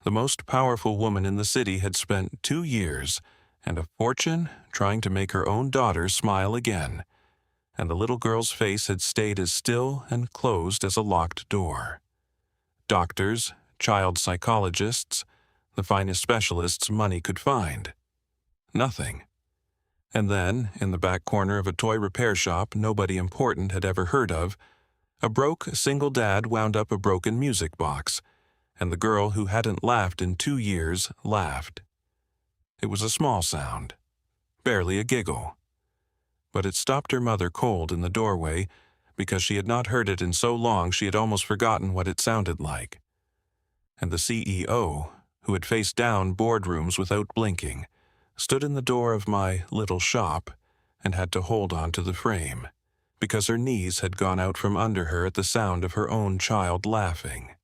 The most powerful woman in the city had spent 2 years and a fortune trying to make her own daughter smile again, and the little girl's face had stayed as still and closed as a locked door. Doctors, child psychologists, the finest specialists money could find. Nothing. And then, in the back corner of a toy repair shop nobody important had ever heard of, a broke single dad wound up a broken music box, and the girl who hadn't laughed in 2 years laughed. It was a small sound, barely a giggle, but it stopped her mother cold in the doorway because she had not heard it in so long she had almost forgotten what it sounded like. And the CEO, who had faced down boardrooms without blinking, stood in the door of my little shop and had to hold on to the frame, because her knees had gone out from under her at the sound of her own child laughing.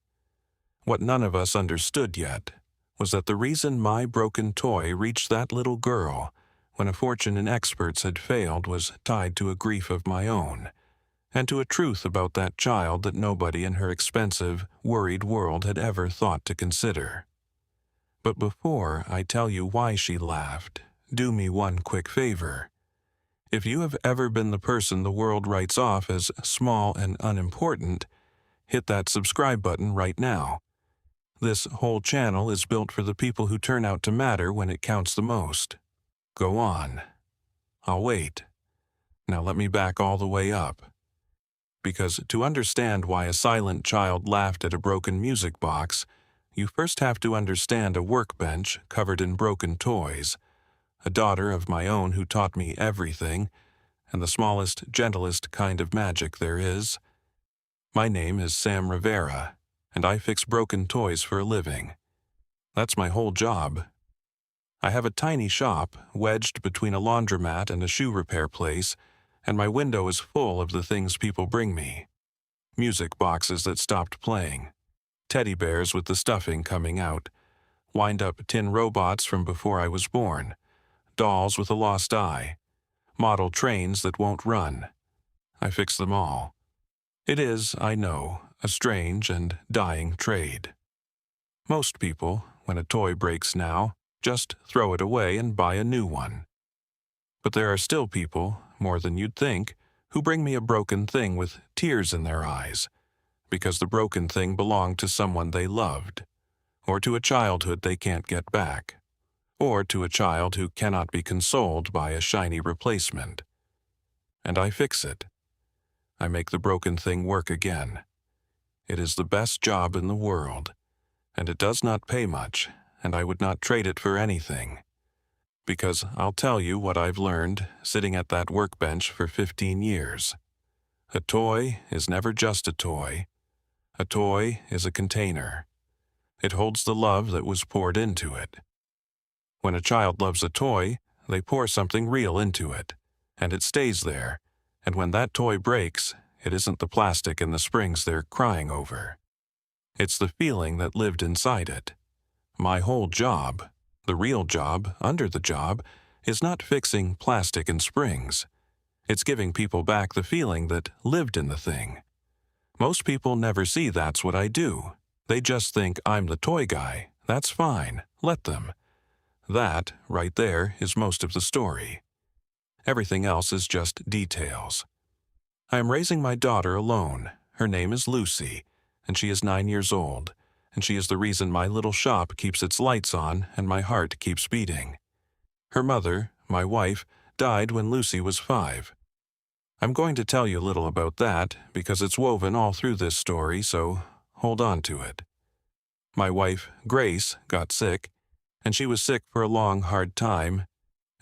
What none of us understood yet was that the reason my broken toy reached that little girl when a fortune in experts had failed was tied to a grief of my own, and to a truth about that child that nobody in her expensive, worried world had ever thought to consider. But before I tell you why she laughed, do me one quick favor. If you have ever been the person the world writes off as small and unimportant, hit that subscribe button right now. This whole channel is built for the people who turn out to matter when it counts the most. Go on. I'll wait. Now let me back all the way up. Because to understand why a silent child laughed at a broken music box, you first have to understand a workbench covered in broken toys, a daughter of my own who taught me everything, and the smallest, gentlest kind of magic there is. My name is Sam Rivera, and I fix broken toys for a living. That's my whole job. I have a tiny shop wedged between a laundromat and a shoe repair place, and my window is full of the things people bring me. Music boxes that stopped playing, teddy bears with the stuffing coming out, wind-up tin robots from before I was born, dolls with a lost eye, model trains that won't run. I fix them all. It is, I know, a strange and dying trade. Most people, when a toy breaks now, just throw it away and buy a new one. But there are still people, more than you'd think, who bring me a broken thing with tears in their eyes, because the broken thing belonged to someone they loved, or to a childhood they can't get back, or to a child who cannot be consoled by a shiny replacement. And I fix it. I make the broken thing work again. It is the best job in the world, and it does not pay much, and I would not trade it for anything. Because I'll tell you what I've learned sitting at that workbench for 15 years. A toy is never just a toy. A toy is a container. It holds the love that was poured into it. When a child loves a toy, they pour something real into it, and it stays there, and when that toy breaks, it isn't the plastic and the springs they're crying over. It's the feeling that lived inside it. My whole job, the real job under the job, is not fixing plastic and springs. It's giving people back the feeling that lived in the thing. Most people never see that's what I do. They just think I'm the toy guy. That's fine. Let them. That, right there, is most of the story. Everything else is just details. I am raising my daughter alone. Her name is Lucy, and she is 9 years old, and she is the reason my little shop keeps its lights on and my heart keeps beating. Her mother, my wife, died when Lucy was 5. I'm going to tell you a little about that because it's woven all through this story, so hold on to it. My wife, Grace, got sick, and she was sick for a long, hard time,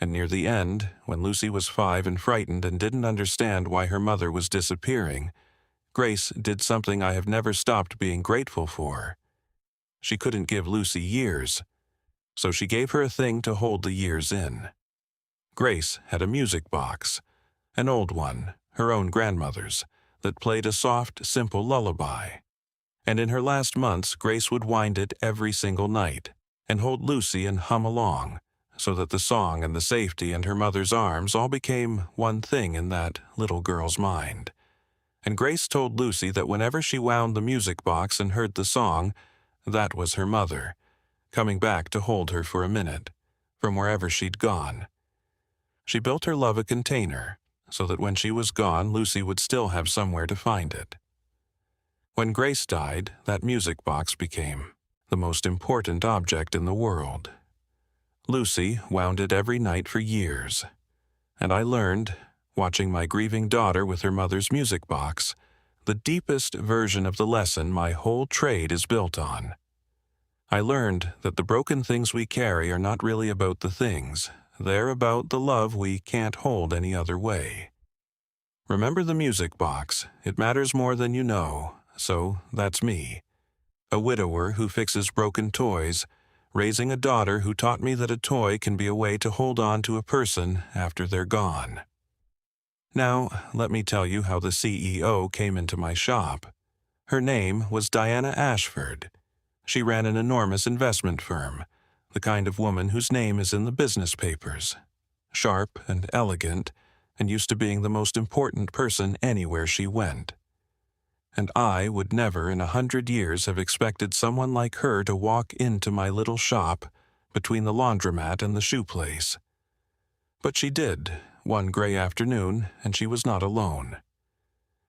and near the end, when Lucy was 5 and frightened and didn't understand why her mother was disappearing, Grace did something I have never stopped being grateful for. She couldn't give Lucy years, so she gave her a thing to hold the years in. Grace had a music box, an old one, her own grandmother's, that played a soft, simple lullaby. And in her last months, Grace would wind it every single night and hold Lucy and hum along, so that the song and the safety and her mother's arms all became one thing in that little girl's mind. And Grace told Lucy that whenever she wound the music box and heard the song, that was her mother, coming back to hold her for a minute, from wherever she'd gone. She built her love a container, so that when she was gone, Lucy would still have somewhere to find it. When Grace died, that music box became the most important object in the world. Lucy wound it every night for years, and I learned, watching my grieving daughter with her mother's music box, the deepest version of the lesson my whole trade is built on. I learned that the broken things we carry are not really about the things, they're about the love we can't hold any other way. Remember the music box, it matters more than you know, so that's me. A widower who fixes broken toys, raising a daughter who taught me that a toy can be a way to hold on to a person after they're gone. Now, let me tell you how the CEO came into my shop. Her name was Diana Ashford. She ran an enormous investment firm, the kind of woman whose name is in the business papers. Sharp and elegant, and used to being the most important person anywhere she went. And I would never in 100 years have expected someone like her to walk into my little shop between the laundromat and the shoe place. But she did, one gray afternoon, and she was not alone.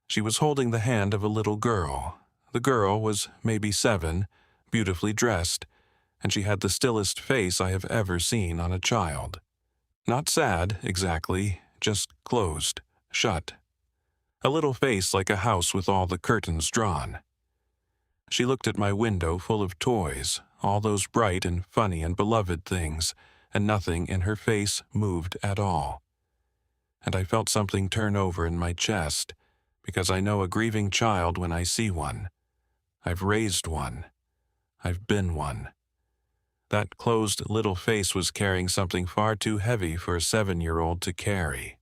She was holding the hand of a little girl. The girl was maybe 7, beautifully dressed, and she had the stillest face I have ever seen on a child. Not sad, exactly, just closed, shut. A little face like a house with all the curtains drawn. She looked at my window full of toys, all those bright and funny and beloved things, and nothing in her face moved at all. And I felt something turn over in my chest, because I know a grieving child when I see one. I've raised one. I've been one. That closed little face was carrying something far too heavy for a 7-year-old to carry.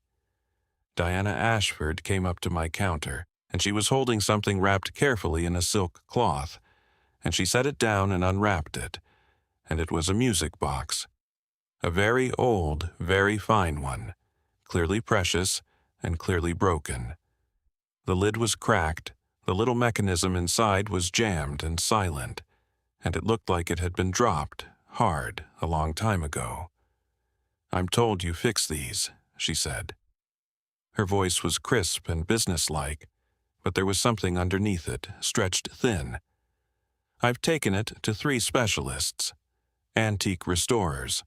Diana Ashford came up to my counter, and she was holding something wrapped carefully in a silk cloth, and she set it down and unwrapped it, and it was a music box. A very old, very fine one, clearly precious and clearly broken. The lid was cracked, the little mechanism inside was jammed and silent, and it looked like it had been dropped, hard, a long time ago. "I'm told you fix these," she said. Her voice was crisp and businesslike, but there was something underneath it, stretched thin. "I've taken it to 3 specialists, antique restorers.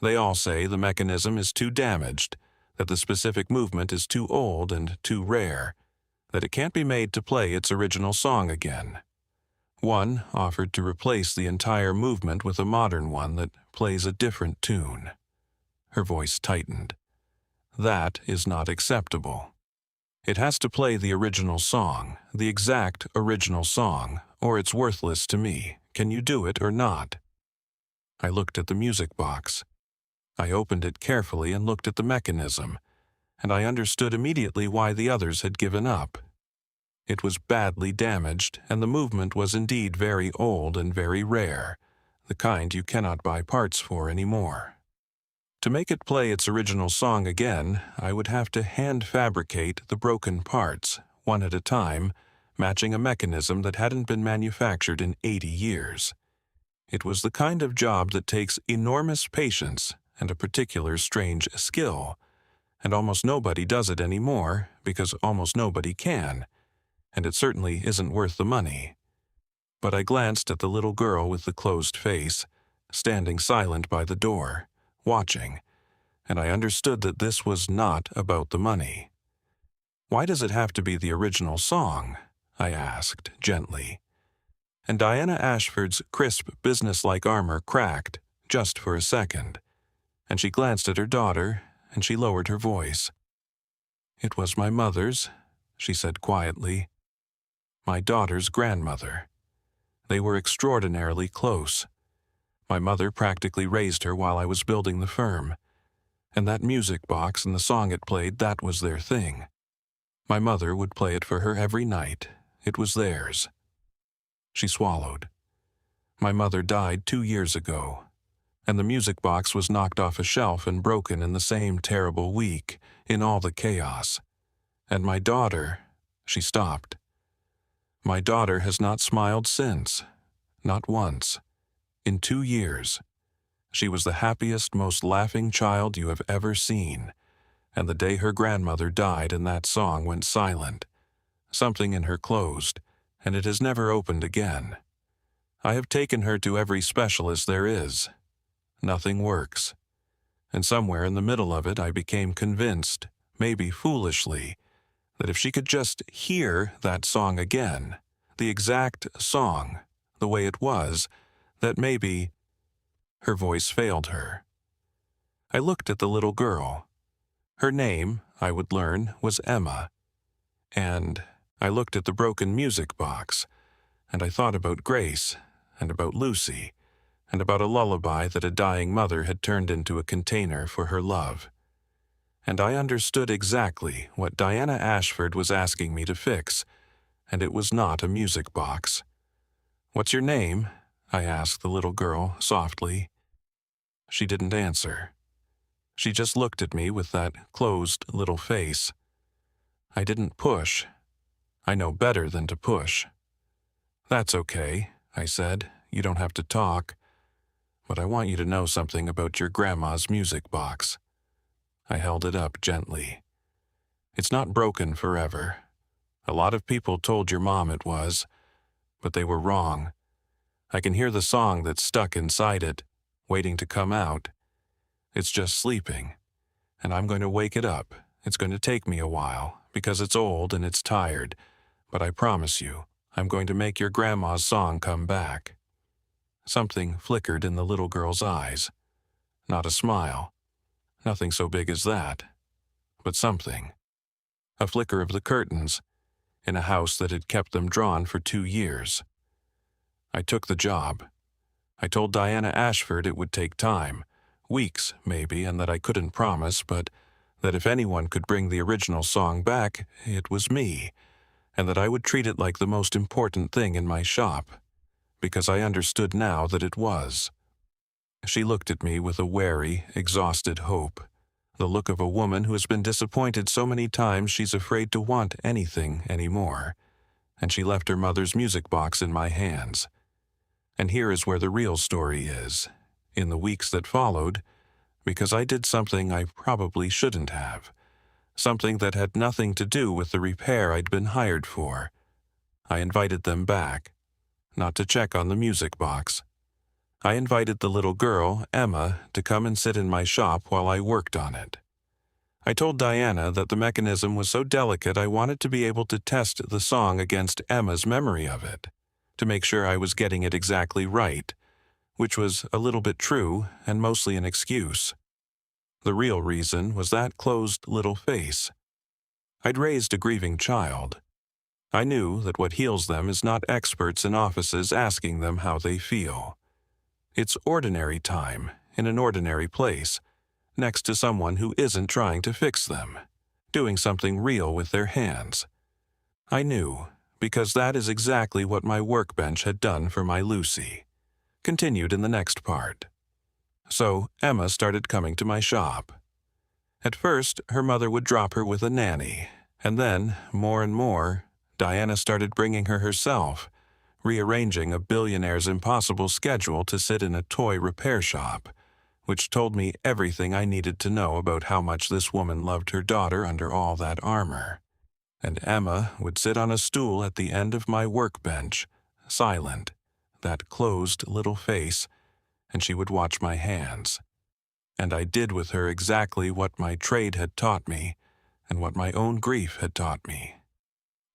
They all say the mechanism is too damaged, that the specific movement is too old and too rare, that it can't be made to play its original song again. One offered to replace the entire movement with a modern one that plays a different tune." Her voice tightened. "That is not acceptable. It has to play the original song, the exact original song, or it's worthless to me. Can you do it or not?" I looked at the music box. I opened it carefully and looked at the mechanism, and I understood immediately why the others had given up. It was badly damaged, and the movement was indeed very old and very rare, the kind you cannot buy parts for anymore. To make it play its original song again, I would have to hand-fabricate the broken parts, one at a time, matching a mechanism that hadn't been manufactured in 80 years. It was the kind of job that takes enormous patience and a particular strange skill, and almost nobody does it anymore because almost nobody can, and it certainly isn't worth the money. But I glanced at the little girl with the closed face, standing silent by the door, watching, and I understood that this was not about the money. "Why does it have to be the original song?" I asked, gently. And Diana Ashford's crisp, businesslike armor cracked, just for a second, and she glanced at her daughter, and she lowered her voice. "It was my mother's," she said quietly. "My daughter's grandmother. They were extraordinarily close. My mother practically raised her while I was building the firm, and that music box and the song it played, that was their thing. My mother would play it for her every night. It was theirs." She swallowed. "My mother died 2 years ago, and the music box was knocked off a shelf and broken in the same terrible week, in all the chaos. And my daughter," she stopped. "My daughter has not smiled since, not once. in 2 years. She was the happiest, most laughing child you have ever seen, and the day her grandmother died and that song went silent, something in her closed, and it has never opened again. I have taken her to every specialist there is. Nothing works. And somewhere in the middle of it I became convinced, maybe foolishly, that if she could just hear that song again, the exact song, the way it was, that maybe... Her voice failed her. I looked at the little girl. Her name, I would learn, was Emma. And I looked at the broken music box, and I thought about Grace, and about Lucy, and about a lullaby that a dying mother had turned into a container for her love. And I understood exactly what Diana Ashford was asking me to fix, and it was not a music box. "What's your name?" I asked the little girl softly. She didn't answer. She just looked at me with that closed little face. I didn't push. I know better than to push. "That's okay," I said. "You don't have to talk. But I want you to know something about your grandma's music box." I held it up gently. "It's not broken forever. A lot of people told your mom it was, but they were wrong. I can hear the song that's stuck inside it, waiting to come out. It's just sleeping, and I'm going to wake it up. It's going to take me a while, because it's old and it's tired, but I promise you, I'm going to make your grandma's song come back." Something flickered in the little girl's eyes. Not a smile. Nothing so big as that. But something. A flicker of the curtains, in a house that had kept them drawn for 2 years. I took the job. I told Diana Ashford it would take time, weeks maybe, and that I couldn't promise, but that if anyone could bring the original song back, it was me, and that I would treat it like the most important thing in my shop, because I understood now that it was. She looked at me with a wary, exhausted hope, the look of a woman who has been disappointed so many times she's afraid to want anything anymore, and she left her mother's music box in my hands. And here is where the real story is, in the weeks that followed, because I did something I probably shouldn't have, something that had nothing to do with the repair I'd been hired for. I invited them back, not to check on the music box. I invited the little girl, Emma, to come and sit in my shop while I worked on it. I told Diana that the mechanism was so delicate I wanted to be able to test the song against Emma's memory of it, to make sure I was getting it exactly right, which was a little bit true and mostly an excuse. The real reason was that closed little face. I'd raised a grieving child. I knew that what heals them is not experts in offices asking them how they feel. It's ordinary time, in an ordinary place, next to someone who isn't trying to fix them, doing something real with their hands. I knew, because that is exactly what my workbench had done for my Lucy. Continued in the next part. So Emma started coming to my shop. At first, her mother would drop her with a nanny, and then, more and more, Diana started bringing her herself, rearranging a billionaire's impossible schedule to sit in a toy repair shop, which told me everything I needed to know about how much this woman loved her daughter under all that armor. And Emma would sit on a stool at the end of my workbench, silent, that closed little face, and she would watch my hands. And I did with her exactly what my trade had taught me, and what my own grief had taught me.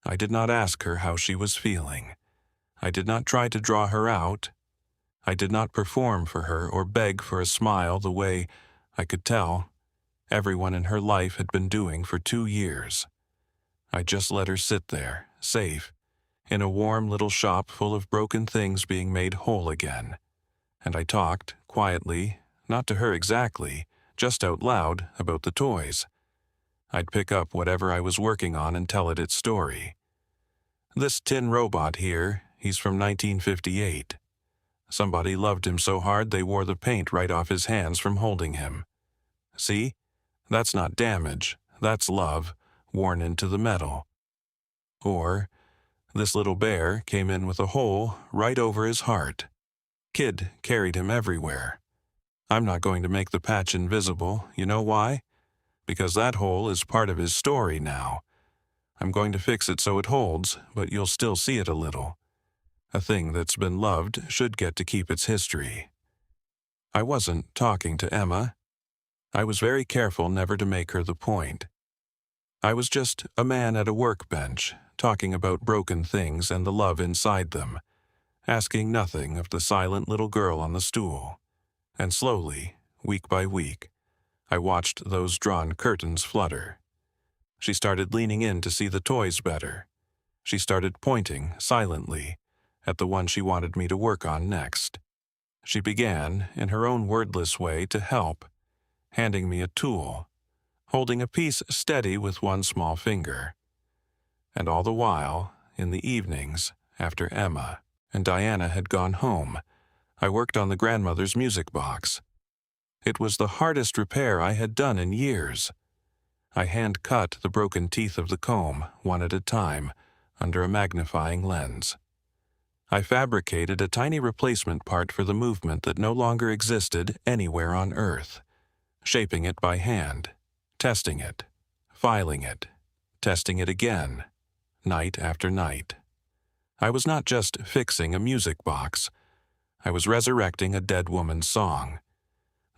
I did not ask her how she was feeling. I did not try to draw her out. I did not perform for her or beg for a smile the way, I could tell, everyone in her life had been doing for 2 years. I just let her sit there, safe, in a warm little shop full of broken things being made whole again. And I talked, quietly, not to her exactly, just out loud, about the toys. I'd pick up whatever I was working on and tell it its story. This tin robot here, he's from 1958. Somebody loved him so hard they wore the paint right off his hands from holding him. See? That's not damage, that's love, worn into the metal. Or, this little bear came in with a hole right over his heart. Kid carried him everywhere. I'm not going to make the patch invisible. You know why? Because that hole is part of his story now. I'm going to fix it so it holds, but you'll still see it a little. A thing that's been loved should get to keep its history. I wasn't talking to Emma. I was very careful never to make her the point. I was just a man at a workbench, talking about broken things and the love inside them, asking nothing of the silent little girl on the stool. And slowly, week by week, I watched those drawn curtains flutter. She started leaning in to see the toys better. She started pointing, silently, at the one she wanted me to work on next. She began, in her own wordless way, to help, handing me a tool, holding a piece steady with one small finger. And all the while, in the evenings, after Emma and Diana had gone home, I worked on the grandmother's music box. It was the hardest repair I had done in years. I hand-cut the broken teeth of the comb, one at a time, under a magnifying lens. I fabricated a tiny replacement part for the movement that no longer existed anywhere on Earth, shaping it by hand, testing it, filing it, testing it again, night after night. I was not just fixing a music box. I was resurrecting a dead woman's song,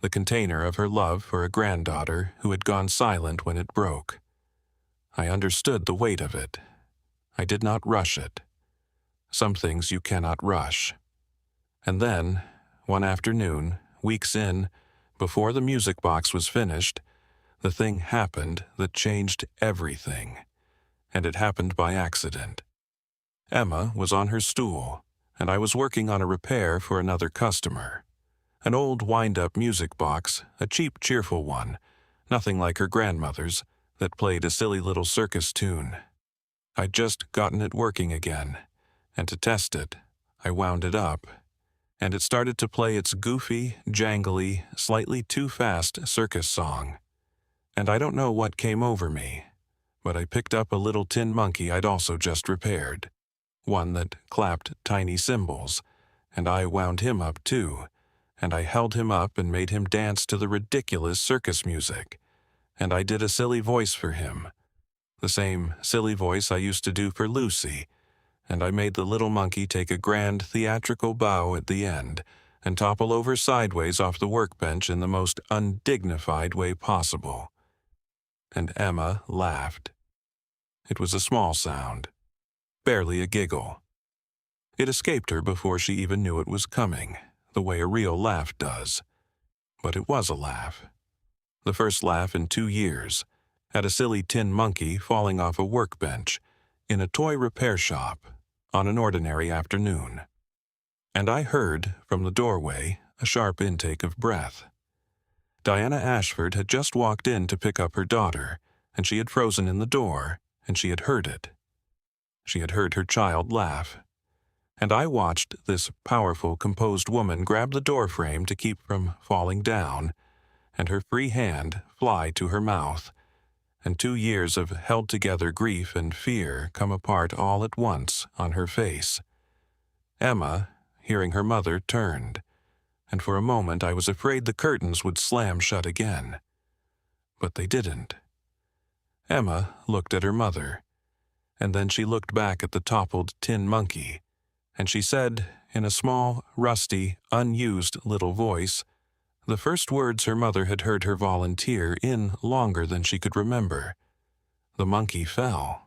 the container of her love for a granddaughter who had gone silent when it broke. I understood the weight of it. I did not rush it. Some things you cannot rush. And then, one afternoon, weeks in, before the music box was finished, the thing happened that changed everything. And it happened by accident. Emma was on her stool, and I was working on a repair for another customer. An old wind-up music box, a cheap, cheerful one, nothing like her grandmother's, that played a silly little circus tune. I'd just gotten it working again, and to test it, I wound it up, and it started to play its goofy, jangly, slightly too fast circus song. And I don't know what came over me, but I picked up a little tin monkey I'd also just repaired, one that clapped tiny cymbals, and I wound him up too, and I held him up and made him dance to the ridiculous circus music, and I did a silly voice for him, the same silly voice I used to do for Lucy, and I made the little monkey take a grand theatrical bow at the end and topple over sideways off the workbench in the most undignified way possible. And Emma laughed. It was a small sound, barely a giggle. It escaped her before she even knew it was coming, the way a real laugh does. But it was a laugh. The first laugh in 2 years, at a silly tin monkey falling off a workbench, in a toy repair shop, on an ordinary afternoon. And I heard, from the doorway, a sharp intake of breath. Diana Ashford had just walked in to pick up her daughter, and she had frozen in the door, and she had heard it. She had heard her child laugh. And I watched this powerful, composed woman grab the doorframe to keep from falling down, and her free hand fly to her mouth, and 2 years of held-together grief and fear come apart all at once on her face. Emma, hearing her mother, turned, and for a moment I was afraid the curtains would slam shut again. But they didn't. Emma looked at her mother, and then she looked back at the toppled tin monkey, and she said, in a small, rusty, unused little voice, the first words her mother had heard her volunteer in longer than she could remember. The monkey fell.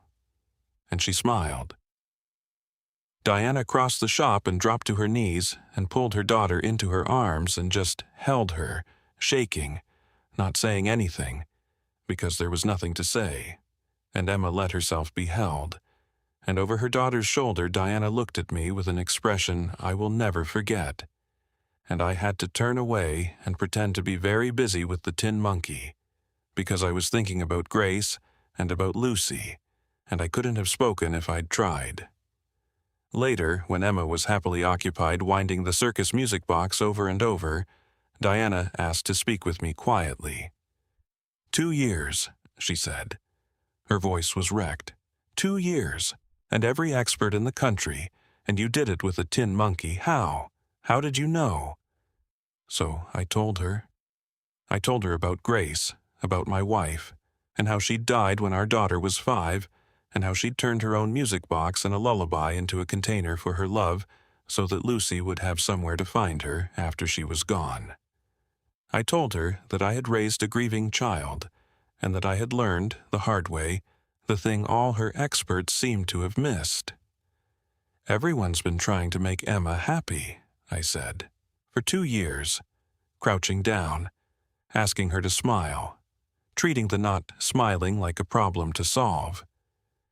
And she smiled. Diana crossed the shop and dropped to her knees and pulled her daughter into her arms and just held her, shaking, not saying anything, because there was nothing to say. And Emma let herself be held. And over her daughter's shoulder, Diana looked at me with an expression I will never forget. And I had to turn away and pretend to be very busy with the tin monkey, because I was thinking about Grace and about Lucy, and I couldn't have spoken if I'd tried. Later, when Emma was happily occupied winding the circus music box over and over, Diana asked to speak with me quietly. 2 years, she said. Her voice was wrecked. 2 years, and every expert in the country, and you did it with a tin monkey. How? How did you know?" So I told her. I told her about Grace, about my wife, and how she'd died when our daughter was 5, and how she'd turned her own music box and a lullaby into a container for her love so that Lucy would have somewhere to find her after she was gone. I told her that I had raised a grieving child, and that I had learned, the hard way, the thing all her experts seemed to have missed. "Everyone's been trying to make Emma happy," I said, "for 2 years, crouching down, asking her to smile, treating the not smiling like a problem to solve.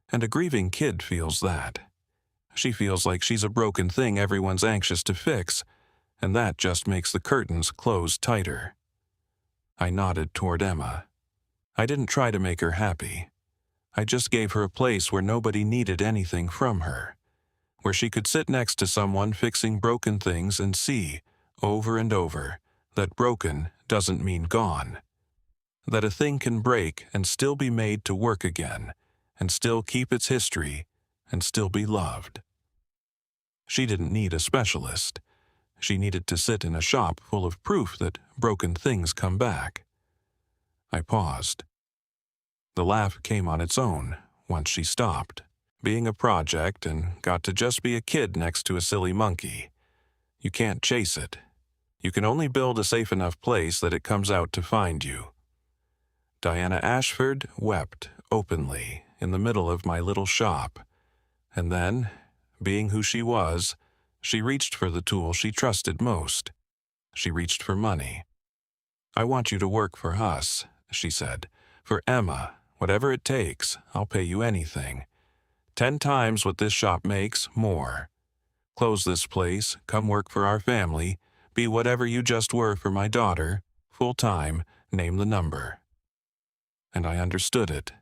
And a grieving kid feels that. She feels like she's a broken thing everyone's anxious to fix, and that just makes the curtains close tighter." I nodded toward Emma. I didn't try to make her happy. I just gave her a place where nobody needed anything from her, where she could sit next to someone fixing broken things and see, over and over, that broken doesn't mean gone. That a thing can break and still be made to work again, and still keep its history, and still be loved. She didn't need a specialist. She needed to sit in a shop full of proof that broken things come back. I paused. The laugh came on its own once she stopped, being a project, and got to just be a kid next to a silly monkey. You can't chase it. You can only build a safe enough place that it comes out to find you. Diana Ashford wept openly in the middle of my little shop, and then, being who she was, she reached for the tool she trusted most. She reached for money. "I want you to work for us," she said. "For Emma, whatever it takes, I'll pay you anything. 10 times what this shop makes, more. Close this place, come work for our family, be whatever you just were for my daughter, full-time, name the number." And I understood it.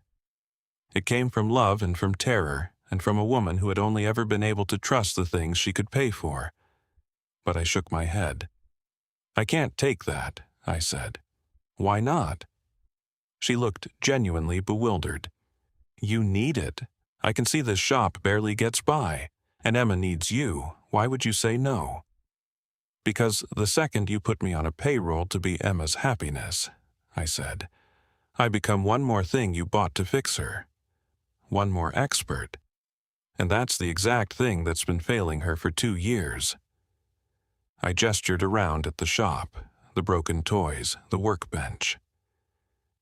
It came from love and from terror, and from a woman who had only ever been able to trust the things she could pay for. But I shook my head. "I can't take that," I said. "Why not?" She looked genuinely bewildered. "You need it. I can see this shop barely gets by, and Emma needs you. Why would you say no?" "Because the second you put me on a payroll to be Emma's happiness," I said, "I become one more thing you bought to fix her. One more expert. And that's the exact thing that's been failing her for 2 years." I gestured around at the shop, the broken toys, the workbench.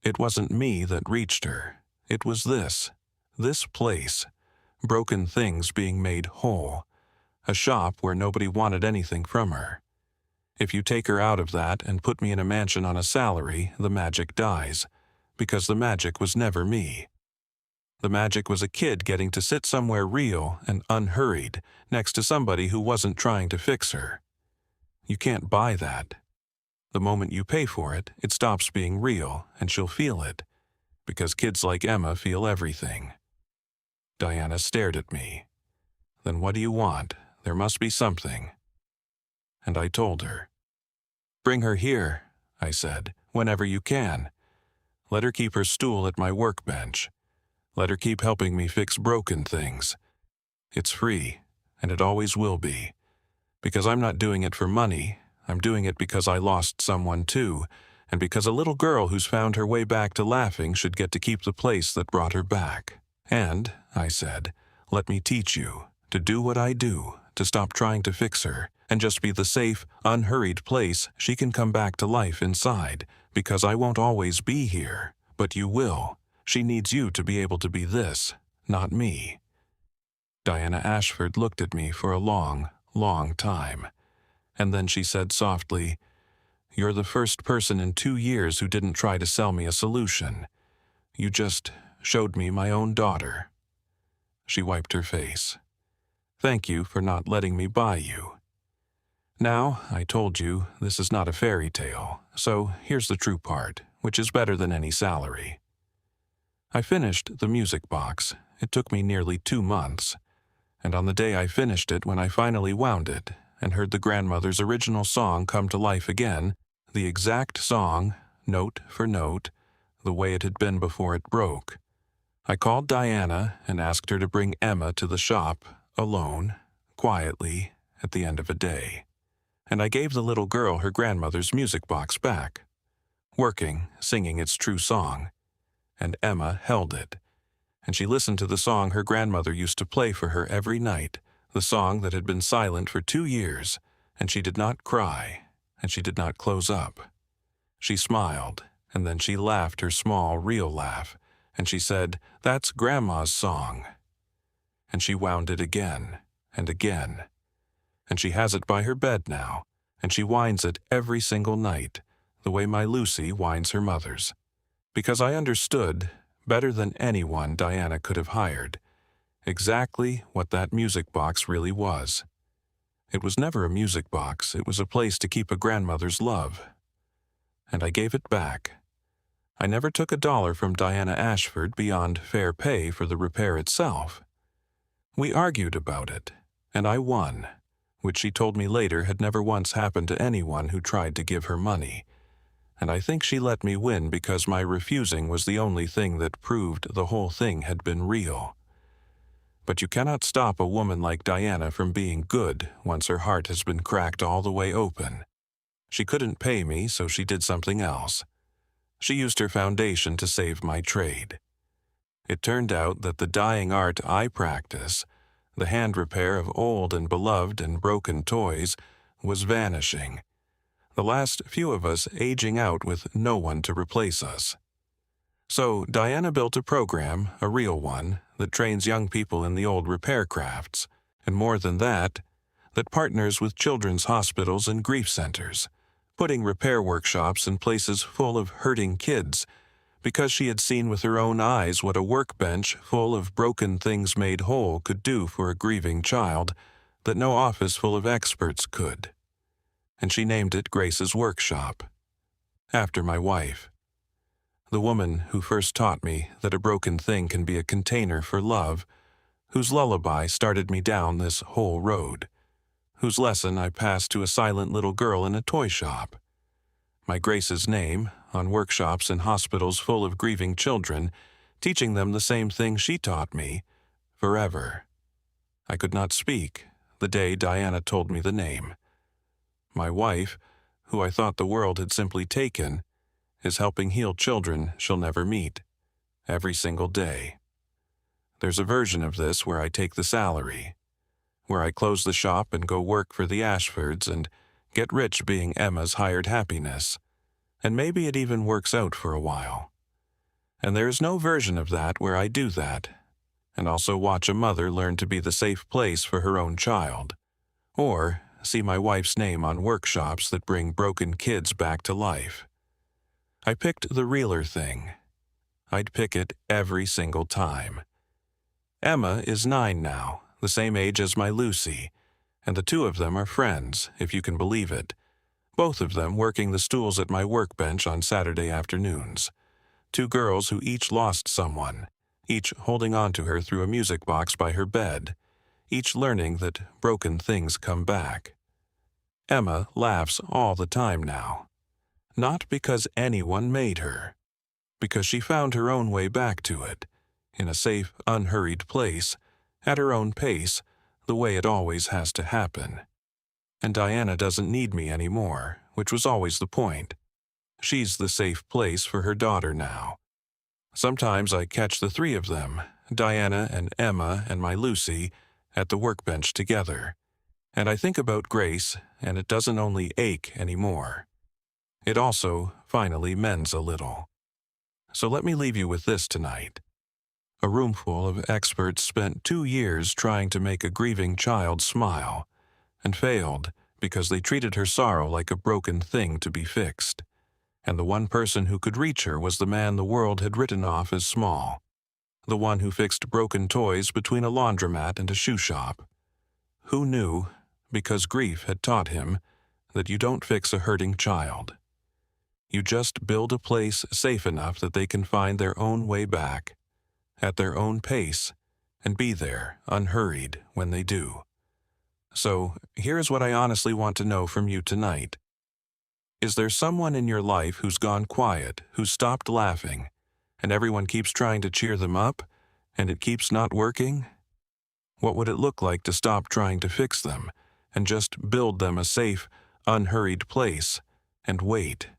It wasn't me that reached her. It was this place, broken things being made whole, a shop where nobody wanted anything from her. If you take her out of that and put me in a mansion on a salary, the magic dies, because the magic was never me. The magic was a kid getting to sit somewhere real and unhurried next to somebody who wasn't trying to fix her. You can't buy that. The moment you pay for it, it stops being real, and she'll feel it, because kids like Emma feel everything. Diana stared at me. "Then what do you want? There must be something." And I told her. "Bring her here," I said, "whenever you can. Let her keep her stool at my workbench. Let her keep helping me fix broken things. It's free, and it always will be. Because I'm not doing it for money. I'm doing it because I lost someone too, and because a little girl who's found her way back to laughing should get to keep the place that brought her back. And," I said, "let me teach you to do what I do, to stop trying to fix her, and just be the safe, unhurried place she can come back to life inside, because I won't always be here, but you will. She needs you to be able to be this, not me." Diana Ashford looked at me for a long, long time, and then she said softly, "You're the first person in 2 years who didn't try to sell me a solution. You just showed me my own daughter." She wiped her face. "Thank you for not letting me buy you. Now, I told you, this is not a fairy tale, so here's the true part, which is better than any salary." I finished the music box. It took me nearly 2 months. And on the day I finished it, when I finally wound it and heard the grandmother's original song come to life again, the exact song, note for note, the way it had been before it broke, I called Diana and asked her to bring Emma to the shop, alone, quietly, at the end of a day. and I gave the little girl her grandmother's music box back, working, singing its true song, and Emma held it, and she listened to the song her grandmother used to play for her every night, the song that had been silent for 2 years, and she did not cry, and she did not close up. She smiled, and then she laughed her small, real laugh, and she said, "That's Grandma's song." And she wound it again and again, and she has it by her bed now, and she winds it every single night, the way my Lucy winds her mother's. Because I understood, better than anyone Diana could have hired, exactly what that music box really was. It was never a music box, it was a place to keep a grandmother's love. And I gave it back. I never took $1 from Diana Ashford beyond fair pay for the repair itself. We argued about it, and I won, which she told me later had never once happened to anyone who tried to give her money. And I think she let me win because my refusing was the only thing that proved the whole thing had been real. But you cannot stop a woman like Diana from being good once her heart has been cracked all the way open. She couldn't pay me, so she did something else. She used her foundation to save my trade. It turned out that the dying art I practice, the hand repair of old and beloved and broken toys, was vanishing. The last few of us aging out with no one to replace us. So Diana built a program, a real one, that trains young people in the old repair crafts, and more than that partners with children's hospitals and grief centers, putting repair workshops in places full of hurting kids, because she had seen with her own eyes what a workbench full of broken things made whole could do for a grieving child that no office full of experts could. And she named it Grace's Workshop, after my wife, the woman who first taught me that a broken thing can be a container for love, whose lullaby started me down this whole road, whose lesson I passed to a silent little girl in a toy shop. My Grace's name on workshops in hospitals full of grieving children, teaching them the same thing she taught me, forever. I could not speak the day Diana told me the name. My wife, who I thought the world had simply taken, is helping heal children she'll never meet, every single day. There's a version of this where I take the salary, where I close the shop and go work for the Ashfords and get rich being Emma's hired happiness, and maybe it even works out for a while. And there is no version of that where I do that, and also watch a mother learn to be the safe place for her own child, or see my wife's name on workshops that bring broken kids back to life. I picked the realer thing. I'd pick it every single time. Emma is 9 now, the same age as my Lucy, and the two of them are friends, if you can believe it, both of them working the stools at my workbench on Saturday afternoons. 2 girls who each lost someone, each holding on to her through a music box by her bed, each learning that broken things come back. Emma laughs all the time now, not because anyone made her, because she found her own way back to it, in a safe, unhurried place, at her own pace, the way it always has to happen. And Diana doesn't need me anymore, which was always the point. She's the safe place for her daughter now. Sometimes I catch the 3 of them, Diana and Emma and my Lucy, at the workbench together. And I think about Grace, and it doesn't only ache anymore. It also finally mends a little. So let me leave you with this tonight. A roomful of experts spent 2 years trying to make a grieving child smile, and failed because they treated her sorrow like a broken thing to be fixed. And the one person who could reach her was the man the world had written off as small, the one who fixed broken toys between a laundromat and a shoe shop. Who knew, because grief had taught him, that you don't fix a hurting child. You just build a place safe enough that they can find their own way back, at their own pace, and be there, unhurried, when they do. So, here's what I honestly want to know from you tonight. Is there someone in your life who's gone quiet, who's stopped laughing, and everyone keeps trying to cheer them up, and it keeps not working? What would it look like to stop trying to fix them, and just build them a safe, unhurried place and wait?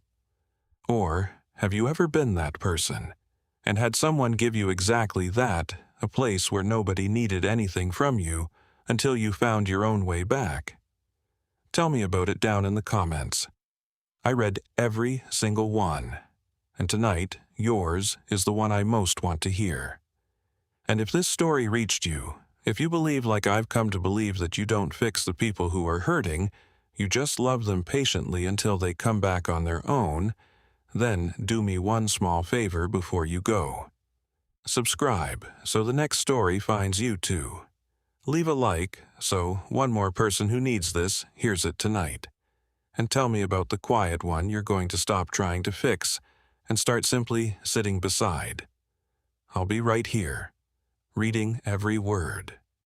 Or have you ever been that person and had someone give you exactly that, a place where nobody needed anything from you until you found your own way back? Tell me about it down in the comments. I read every single one, and tonight yours is the one I most want to hear. And if this story reached you, if you believe like I've come to believe that you don't fix the people who are hurting, you just love them patiently until they come back on their own, then do me one small favor before you go. Subscribe so the next story finds you too. Leave a like so one more person who needs this hears it tonight. And tell me about the quiet one you're going to stop trying to fix and start simply sitting beside. I'll be right here, reading every word.